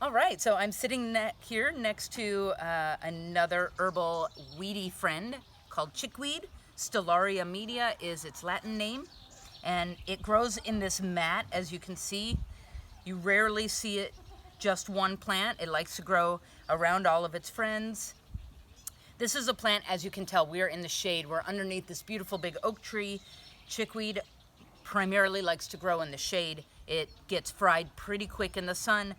All right, so I'm sitting here next to another herbal weedy friend called chickweed. Stellaria media is its Latin name, and it grows in this mat. As you can see, you rarely see it just one plant. It likes to grow around all of its friends. This is a plant, as you can tell, we're in the shade. We're underneath this beautiful big oak tree. Chickweed primarily likes to grow in the shade. It gets fried pretty quick in the sun.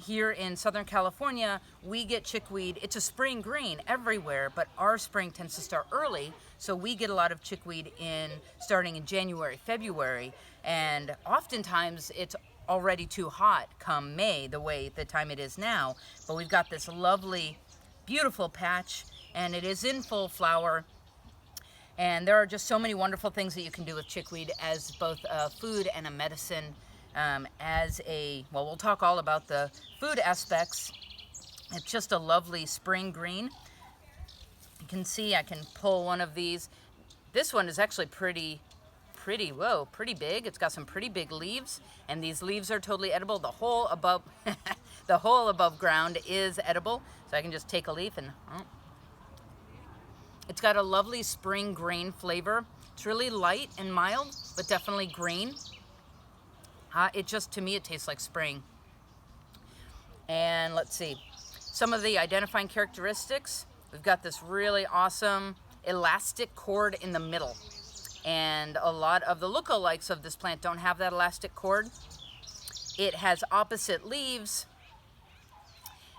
Here in Southern California, we get chickweed. It's a spring green everywhere, but our spring tends to start early, so we get a lot of chickweed starting in January, February, and oftentimes it's already too hot come May, the time it is now. But we've got this lovely, beautiful patch, and it is in full flower. And there are just so many wonderful things that you can do with chickweed as both a food and a medicine. We'll talk all about the food aspects. It's just a lovely spring green. You can see I can pull one of these. This one is actually pretty big. It's got some pretty big leaves, and these leaves are totally edible. The whole above, the whole above ground is edible. So I can just take a leaf and, it's got a lovely spring green flavor. It's really light and mild, but definitely green. To me, it tastes like spring. And let's see, some of the identifying characteristics. We've got this really awesome elastic cord in the middle. And a lot of the lookalikes of this plant don't have that elastic cord. It has opposite leaves,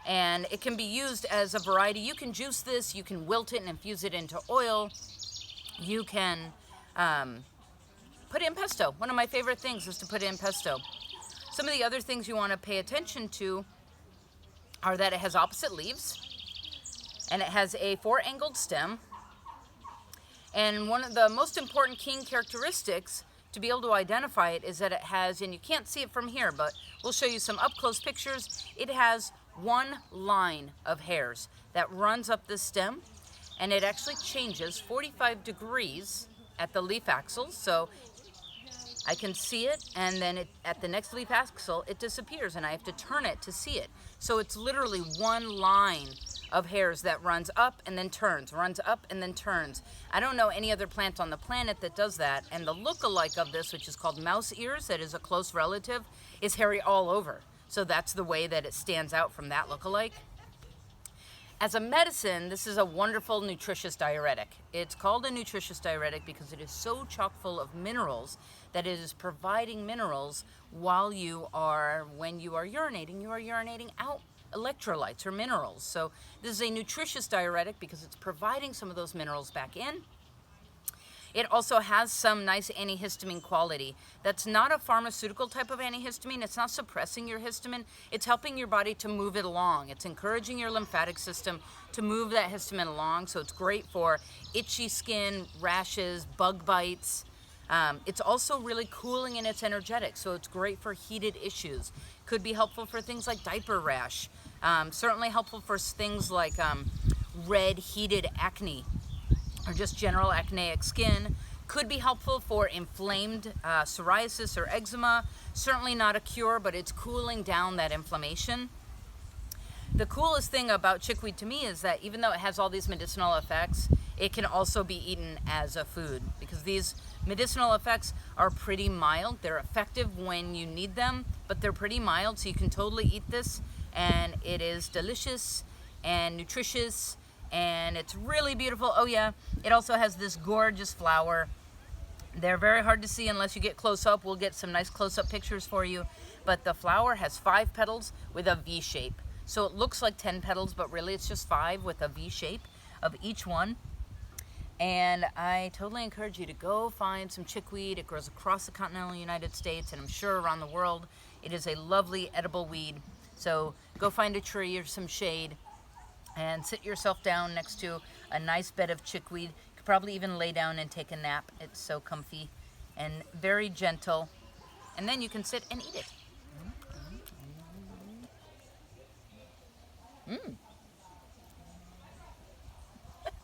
and it can be used as a variety. You can juice this, you can wilt it and infuse it into oil. You can put it in pesto. One of my favorite things is to put it in pesto. Some of the other things you want to pay attention to are that it has opposite leaves, and it has a 4-angled stem. And one of the most important key characteristics to be able to identify it is that it has, and you can't see it from here, but we'll show you some up-close pictures. It has one line of hairs that runs up the stem, and it actually changes 45 degrees at the leaf axils. So I can see it, and then at the next leaf axil, it disappears, and I have to turn it to see it. So it's literally one line of hairs that runs up and then turns, runs up and then turns. I don't know any other plant on the planet that does that. And the look-alike of this, which is called mouse ears, that is a close relative, is hairy all over. So that's the way that it stands out from that look-alike. As a medicine, this is a wonderful nutritious diuretic. It's called a nutritious diuretic because it is so chock full of minerals that it is providing minerals when you are urinating, you are urinating out electrolytes or minerals. So this is a nutritious diuretic because it's providing some of those minerals back in. It also has some nice antihistamine quality. That's not a pharmaceutical type of antihistamine. It's not suppressing your histamine. It's helping your body to move it along. It's encouraging your lymphatic system to move that histamine along. So it's great for itchy skin, rashes, bug bites. It's also really cooling and it's energetic. So it's great for heated issues. Could be helpful for things like diaper rash. Certainly helpful for things like red heated acne, or just general acneic skin. Could be helpful for inflamed psoriasis or eczema. Certainly not a cure, but it's cooling down that inflammation. The coolest thing about chickweed to me is that even though it has all these medicinal effects, it can also be eaten as a food because these medicinal effects are pretty mild. They're effective when you need them, but they're pretty mild, so you can totally eat this, and it is delicious and nutritious, and it's really beautiful. Oh yeah, it also has this gorgeous flower. They're very hard to see unless you get close up. We'll get some nice close-up pictures for you. But the flower has 5 petals with a V shape. So it looks like 10 petals, but really it's just 5 with a V shape of each one. And I totally encourage you to go find some chickweed. It grows across the continental United States, and I'm sure around the world. It is a lovely edible weed. So go find a tree or some shade and sit yourself down next to a nice bed of chickweed. You could probably even lay down and take a nap. It's so comfy and very gentle. And then you can sit and eat it.